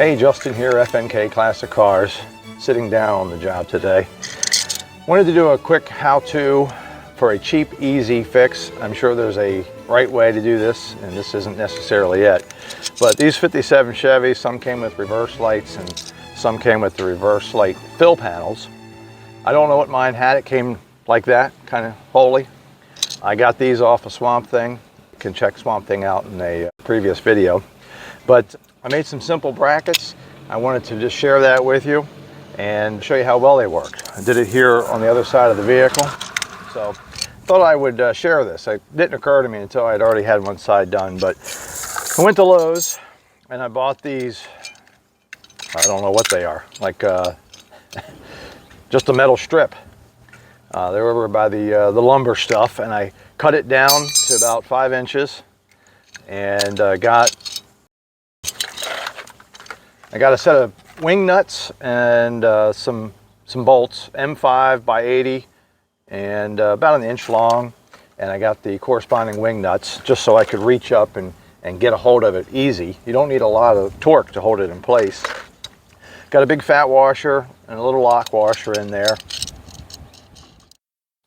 Hey, Justin here, FNK Classic Cars, sitting down on the job today. Wanted to do a quick how-to for a cheap, easy fix. I'm sure there's a right way to do this, and this isn't necessarily it. But these 57 Chevys, some came with reverse lights and some came with the reverse light fill panels. I don't know what mine had. It came like that, kind of holy. I got these off of Swamp Thing. You can check Swamp Thing out in a previous video. But I made some simple brackets. I wanted to just share that with you and show you how well they worked. I did it here on the other side of the vehicle. So thought I would share this. It didn't occur to me until I'd already had one side done, but I went to Lowe's and I bought these, I don't know what they are, like just a metal strip. They're over by the lumber stuff, and I cut it down to about 5 inches and I got a set of wing nuts and some bolts, M5 by 80 and about an inch long, and I got the corresponding wing nuts just so I could reach up and get a hold of it easy. You don't need a lot of torque to hold it in place. Got a big fat washer and a little lock washer in there.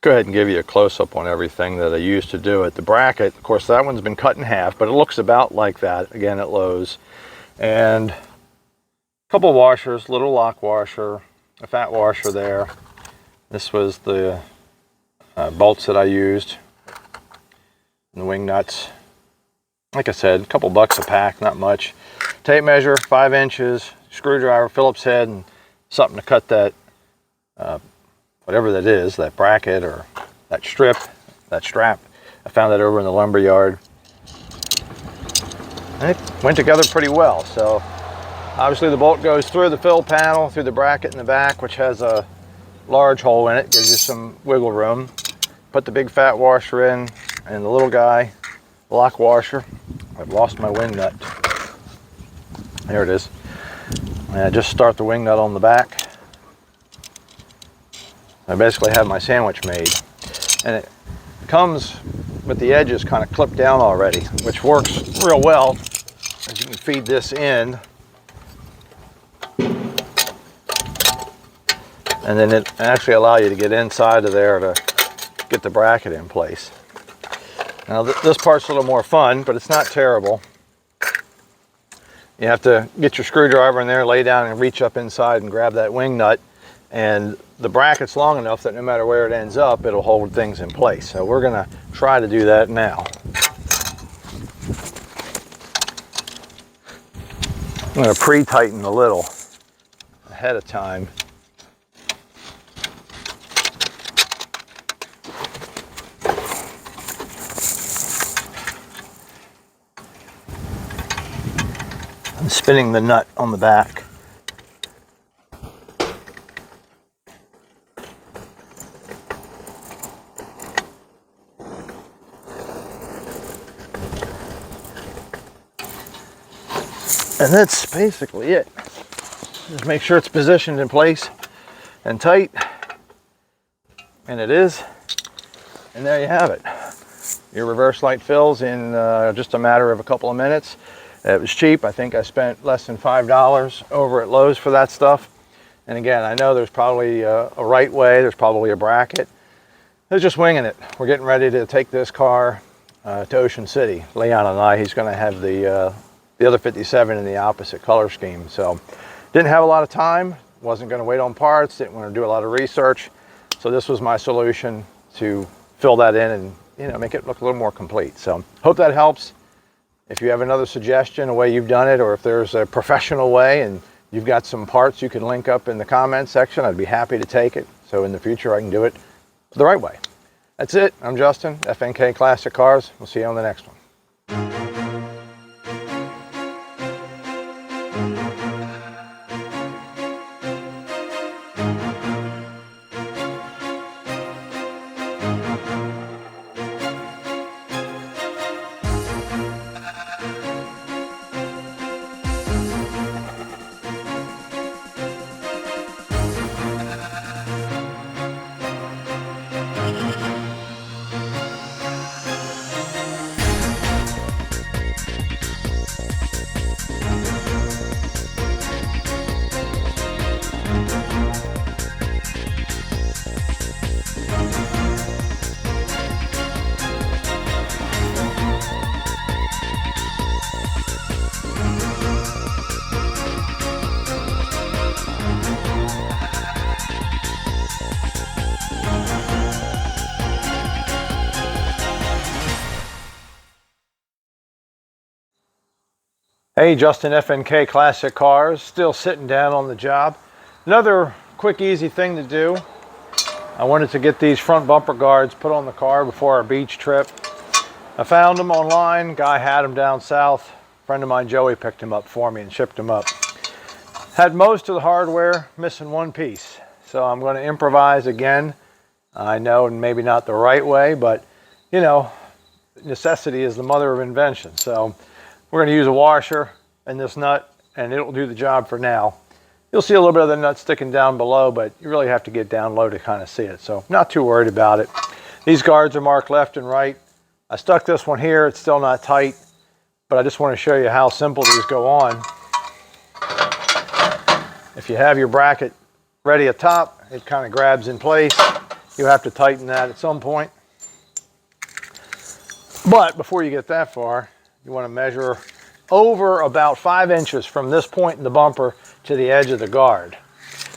Go ahead and give you a close-up on everything that I used to do it. The bracket, of course, that one's been cut in half, but it looks about like that, again, at Lowe's. And a couple washers, little lock washer, a fat washer there. This was the bolts that I used, and the wing nuts. Like I said, a couple bucks a pack, not much. Tape measure, 5 inches, screwdriver, Phillips head, and something to cut that, whatever that is, that bracket or that strip, that strap. I found that over in the lumber yard. And it went together pretty well. So obviously the bolt goes through the fill panel, through the bracket in the back, which has a large hole in it, gives you some wiggle room. Put the big fat washer in, and the little guy, lock washer. I've lost my wing nut. There it is. And I just start the wing nut on the back. I basically have my sandwich made. And it comes with the edges kind of clipped down already, which works real well, as you can feed this in. And then it actually allows you to get inside of there to get the bracket in place. Now this part's a little more fun, but it's not terrible. You have to get your screwdriver in there, lay down and reach up inside and grab that wing nut. And the bracket's long enough that no matter where it ends up, it'll hold things in place. So we're gonna try to do that now. I'm gonna pre-tighten a little ahead of time. I'm spinning the nut on the back. And that's basically it. Just make sure it's positioned in place and tight. And it is. And there you have it. Your reverse light fills in just a matter of a couple of minutes. It was cheap. I think I spent less than $5 over at Lowe's for that stuff. And again, I know there's probably a right way. There's probably a bracket. I was just winging it. We're getting ready to take this car to Ocean City. Leon and I, he's going to have the other 57 in the opposite color scheme. So didn't have a lot of time, wasn't going to wait on parts, didn't want to do a lot of research. So this was my solution to fill that in and make it look a little more complete. So hope that helps. If you have another suggestion, a way you've done it, or if there's a professional way and you've got some parts you can link up in the comments section, I'd be happy to take it. So in the future I can do it the right way. That's it. I'm Justin, FNK Classic Cars. We'll see you on the next one. Hey, Justin, FNK Classic Cars, still sitting down on the job. Another quick, easy thing to do. I wanted to get these front bumper guards put on the car before our beach trip. I found them online. Guy had them down south. A friend of mine, Joey, picked them up for me and shipped them up. Had most of the hardware, missing one piece. So I'm going to improvise again. I know maybe not the right way, but you know, necessity is the mother of invention. So we're going to use a washer and this nut, and it'll do the job for now. You'll see a little bit of the nut sticking down below, but you really have to get down low to kind of see it. So not too worried about it. These guards are marked left and right. I stuck this one here. It's still not tight, but I just want to show you how simple these go on. If you have your bracket ready at top, it kind of grabs in place. You have to tighten that at some point. But before you get that far, you want to measure over about 5 inches from this point in the bumper to the edge of the guard.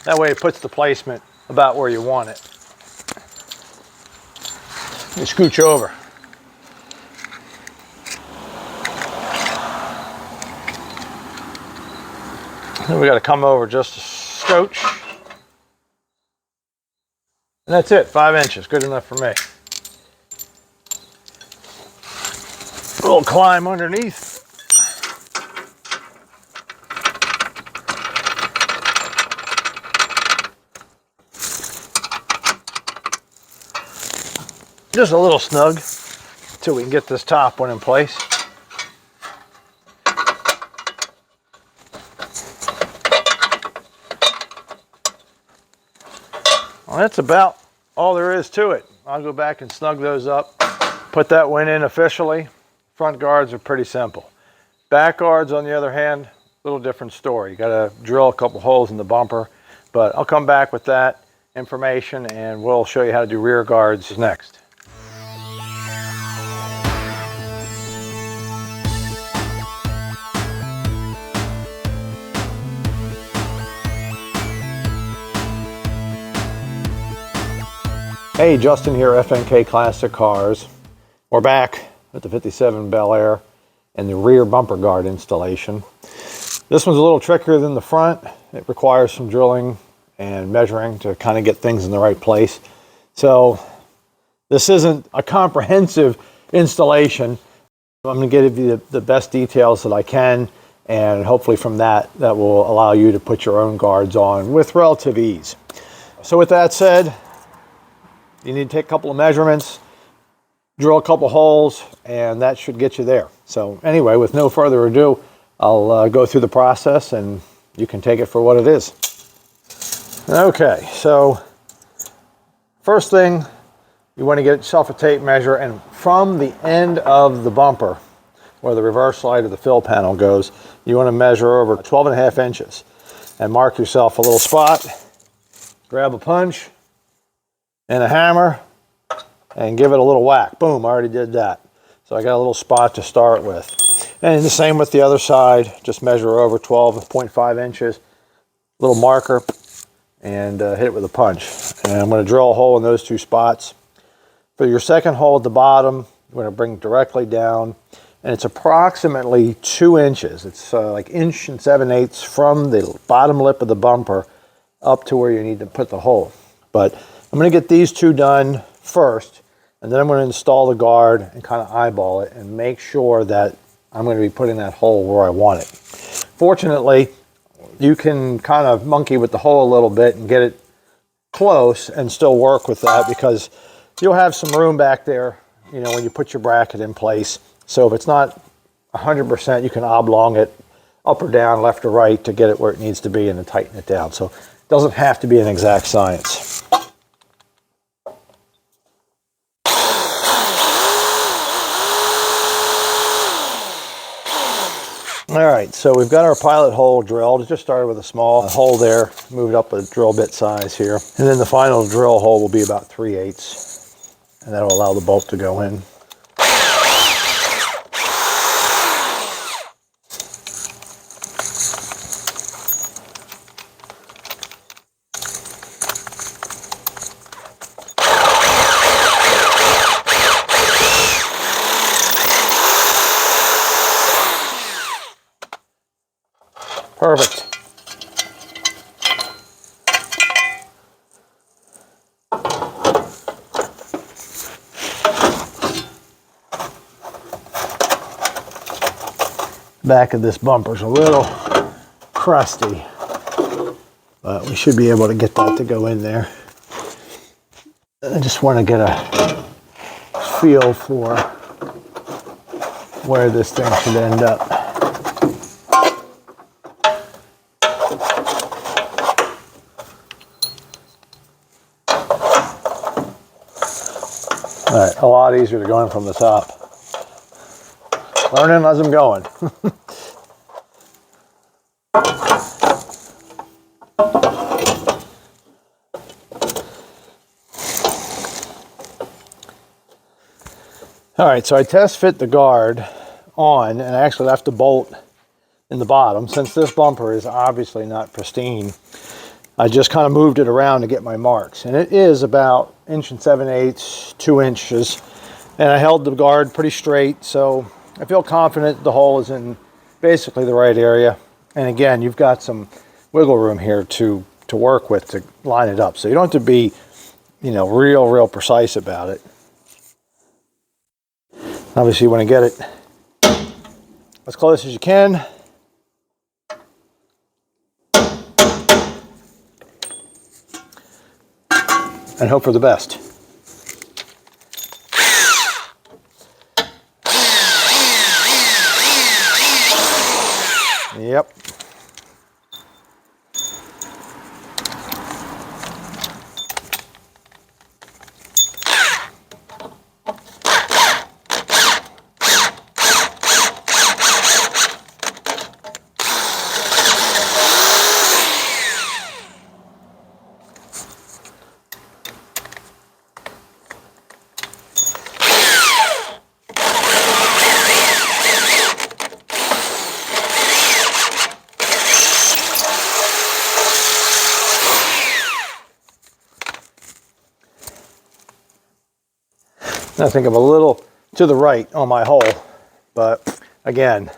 That way it puts the placement about where you want it. You scooch over. Then we got to come over just a scotch. And that's it, 5 inches, good enough for me. A little climb underneath. Just a little snug until we can get this top one in place. Well, that's about all there is to it. I'll go back and snug those up, put that one in officially. Front guards are pretty simple. Back guards, on the other hand, a little different story. You got to drill a couple holes in the bumper, but I'll come back with that information and we'll show you how to do rear guards next. Hey, Justin here, FNK Classic Cars. We're back with the 57 Bel Air and the rear bumper guard installation. This one's a little trickier than the front. It requires some drilling and measuring to kind of get things in the right place. So this isn't a comprehensive installation. I'm going to give you the best details that I can, and hopefully from that will allow you to put your own guards on with relative ease. So with that said, you need to take a couple of measurements, drill a couple holes, and that should get you there. So anyway, with no further ado, I'll go through the process and you can take it for what it is. Okay, so first thing, you want to get yourself a tape measure, and from the end of the bumper, where the reverse light of the fill panel goes, you want to measure over 12.5 inches and mark yourself a little spot. Grab a punch and a hammer and give it a little whack. Boom, I already did that. So I got a little spot to start with. And the same with the other side, just measure over 12.5 inches, little marker, and hit it with a punch. And I'm going to drill a hole in those two spots. For your second hole at the bottom, you're going to bring it directly down, and it's approximately 2 inches. It's like 1 7/8 from the bottom lip of the bumper up to where you need to put the hole. But I'm going to get these two done first, and then I'm going to install the guard and kind of eyeball it and make sure that I'm going to be putting that hole where I want it. Fortunately, you can kind of monkey with the hole a little bit and get it close and still work with that, because you'll have some room back there, you know, when you put your bracket in place. So if it's not 100%, you can oblong it up or down, left or right, to get it where it needs to be and then tighten it down. So it doesn't have to be an exact science. All right, so we've got our pilot hole drilled. It just started with a small hole there, moved up a drill bit size here. And then the final drill hole will be about 3/8, and that'll allow the bolt to go in. Perfect. Back of this bumper's a little crusty, but we should be able to get that to go in there. I just want to get a feel for where this thing should end up. All right, a lot easier to go in from the top. Learning as I'm going. All right, so I test fit the guard on, and I actually left the bolt in the bottom. Since this bumper is obviously not pristine, I just kind of moved it around to get my marks. And it is about 1 7/8, 2 inches. And I held the guard pretty straight, so I feel confident the hole is in basically the right area. And again, you've got some wiggle room here to work with to line it up. So you don't have to be, real precise about it. Obviously, you want to get it as close as you can. And hope for the best. Yep. I think I'm a little to the right on my hole, but again,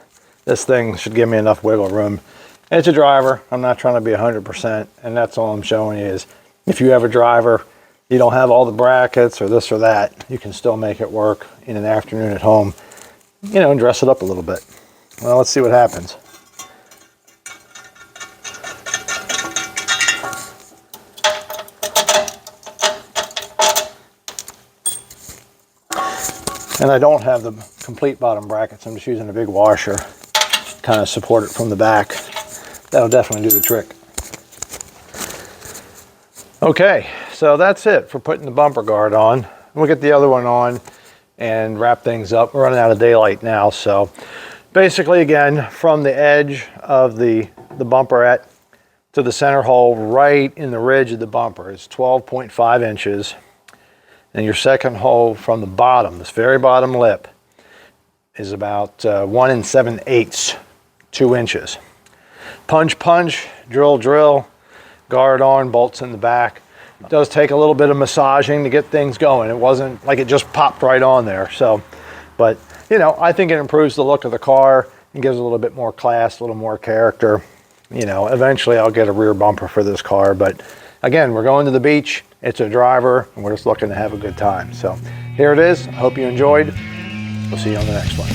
this thing should give me enough wiggle room. It's a driver. I'm not trying to be 100%, and that's all I'm showing you is if you have a driver, you don't have all the brackets or this or that, you can still make it work in an afternoon at home, and dress it up a little bit. Well, let's see what happens. And I don't have the complete bottom brackets. I'm just using a big washer, kind of support it from the back. That'll definitely do the trick. Okay, so that's it for putting the bumper guard on. We'll get the other one on and wrap things up. We're running out of daylight now, so basically again, from the edge of the bumperette to the center hole right in the ridge of the bumper is 12.5 inches. And your second hole from the bottom, this very bottom lip, is about 1 7/8, 2 inches. Punch, punch, drill, drill, guard on, bolts in the back. It does take a little bit of massaging to get things going. It wasn't like it just popped right on there. So, but I think it improves the look of the car and gives a little bit more class, a little more character. Eventually I'll get a rear bumper for this car, but again, we're going to the beach. It's a driver, and we're just looking to have a good time. So here it is. I hope you enjoyed. We'll see you on the next one.